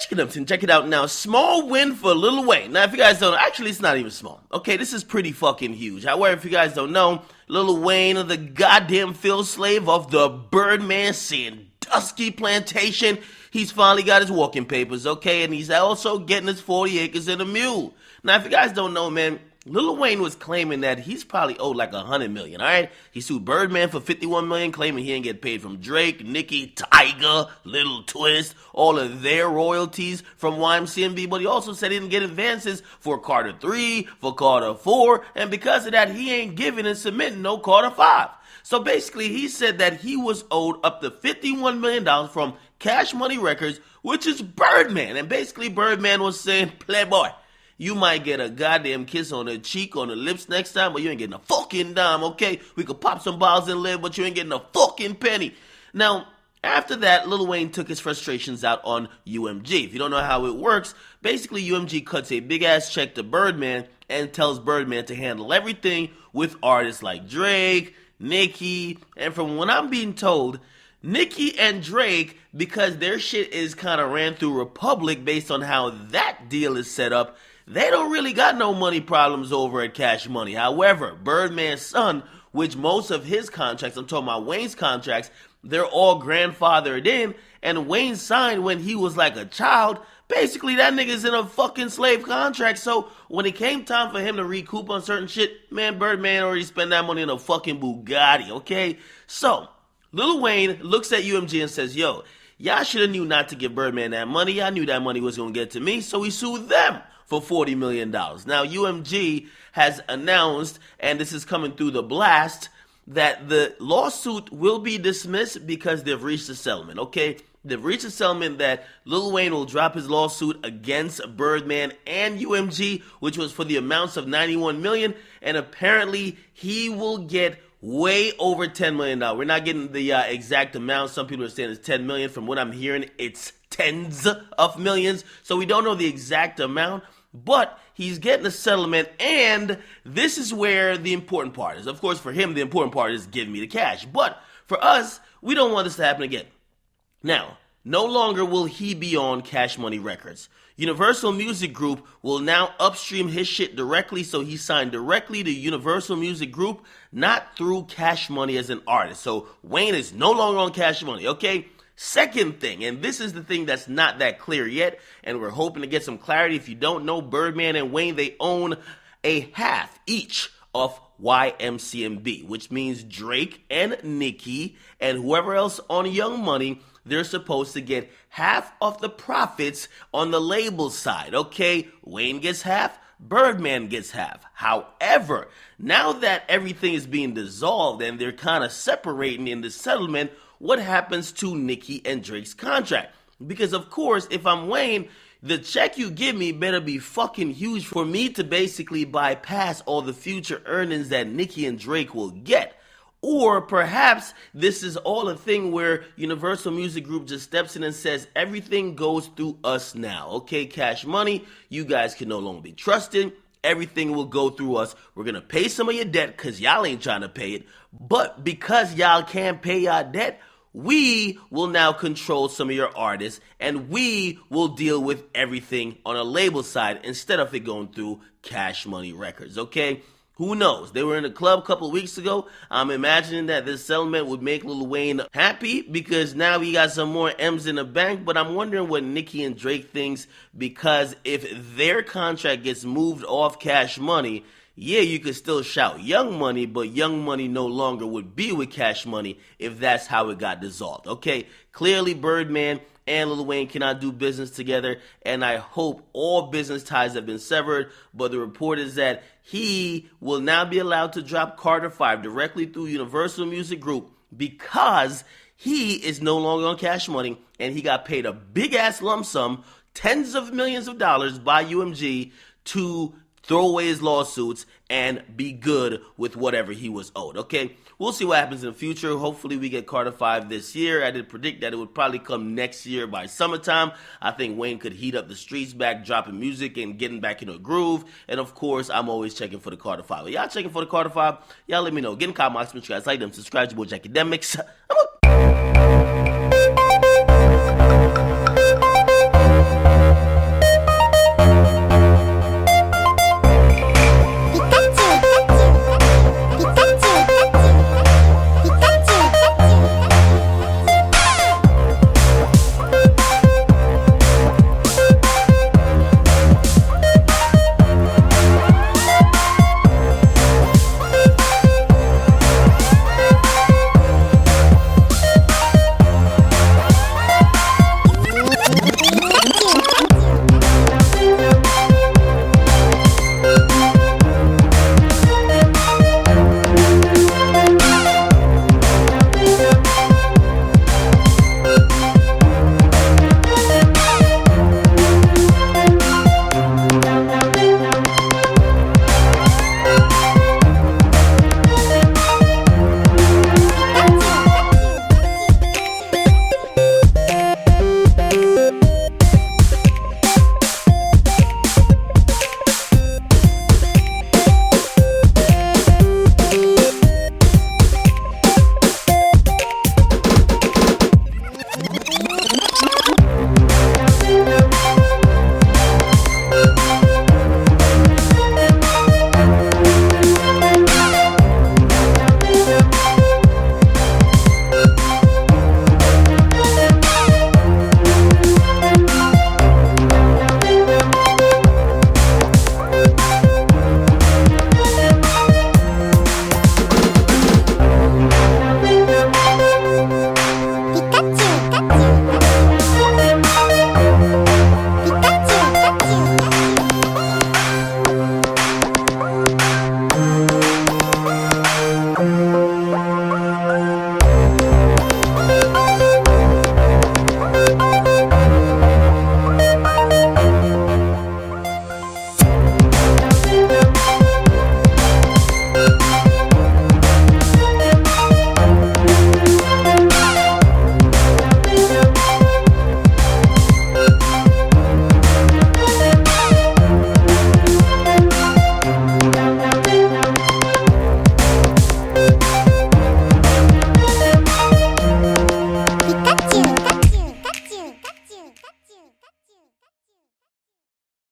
Check it out now. Small win for Lil Wayne. Now, if you guys don't know, actually, it's not even small. Okay, this is pretty fucking huge. However, if you guys don't know, Lil Wayne, the goddamn field slave of the Birdman Sandusky plantation, he's finally got his walking papers, okay? And he's also getting his 40 acres and a mule. Now, if you guys don't know, man, Lil Wayne was claiming that he's probably owed like $100 million, all right? He sued Birdman for $51 million, claiming he didn't get paid from Drake, Nicki, Tyga, Little Twist, all of their royalties from YMCMB, but he also said he didn't get advances for Carter 3, for Carter 4, and because of that, he ain't giving and submitting no Carter 5. So basically, he said that he was owed up to $51 million from Cash Money Records, which is Birdman, and basically Birdman was saying, Playboy, you might get a goddamn kiss on the cheek, on the lips next time, but you ain't getting a fucking dime, okay? We could pop some bottles and live, but you ain't getting a fucking penny. Now, after that, Lil Wayne took his frustrations out on UMG. If you don't know how it works, basically UMG cuts a big-ass check to Birdman and tells Birdman to handle everything with artists like Drake, Nicki, and from what I'm being told, Nicki and Drake, because their shit is kind of ran through Republic based on how that deal is set up, they don't really got no money problems over at Cash Money. However, Birdman's son, which most of his contracts, I'm talking about Wayne's contracts, they're all grandfathered in, and Wayne signed when he was like a child. Basically, that nigga's in a fucking slave contract, so when it came time for him to recoup on certain shit, man, Birdman already spent that money in a fucking Bugatti, okay? So, Lil Wayne looks at UMG and says, yo, y'all should have knew not to give Birdman that money. Y'all knew that money was going to get to me, so he sued them for $40 million. Now, UMG has announced, and this is coming through the blast, that the lawsuit will be dismissed because they've reached a settlement, okay? They've reached a settlement that Lil Wayne will drop his lawsuit against Birdman and UMG, which was for the amounts of $91 million, and apparently he will get way over $10 million. We're not getting the exact amount. Some people are saying it's $10 million. From what I'm hearing, it's tens of millions. So we don't know the exact amount, but he's getting a settlement, and this is where the important part is. Of course, for him, the important part is giving me the cash. But for us, we don't want this to happen again. Now, no longer will he be on Cash Money Records. Universal Music Group will now upstream his shit directly, so he signed directly to Universal Music Group, not through Cash Money as an artist. So Wayne is no longer on Cash Money, okay? Second thing, and this is the thing that's not that clear yet, and we're hoping to get some clarity. If you don't know, Birdman and Wayne, they own a half each of YMCMB, which means Drake and Nicki and whoever else on Young Money, they're supposed to get half of the profits on the label side, okay? Wayne gets half, Birdman gets half. However, now that everything is being dissolved and they're kind of separating in the settlement, what happens to Nicki and Drake's contract? Because of course, if I'm Wayne, the check you give me better be fucking huge for me to basically bypass all the future earnings that Nicki and Drake will get. Or perhaps this is all a thing where Universal Music Group just steps in and says everything goes through us now. Okay, Cash Money, you guys can no longer be trusted. Everything will go through us. We're going to pay some of your debt because y'all ain't trying to pay it. But because y'all can't pay y'all debt, we will now control some of your artists, and we will deal with everything on a label side instead of it going through Cash Money Records, okay? Who knows? They were in the club a couple of weeks ago. I'm imagining that this settlement would make Lil Wayne happy because now he got some more M's in the bank, but I'm wondering what Nicki and Drake thinks, because if their contract gets moved off Cash Money, yeah, you could still shout Young Money, but Young Money no longer would be with Cash Money if that's how it got dissolved, okay? Clearly, Birdman and Lil Wayne cannot do business together, and I hope all business ties have been severed, but the report is that he will now be allowed to drop Carter 5 directly through Universal Music Group because he is no longer on Cash Money, and he got paid a big-ass lump sum, tens of millions of dollars by UMG to throw away his lawsuits and be good with whatever he was owed, okay? We'll see what happens in the future. Hopefully we get Carter 5 this year. I did predict that it would probably come next year by summertime. I think Wayne could heat up the streets back, dropping music and getting back in a groove. And of course, I'm always checking for the Carter 5. Y'all checking for the Carter 5? Y'all let me know. Get in the comments. Make sure you guys like them. Subscribe to your boy Akademiks. I'm up.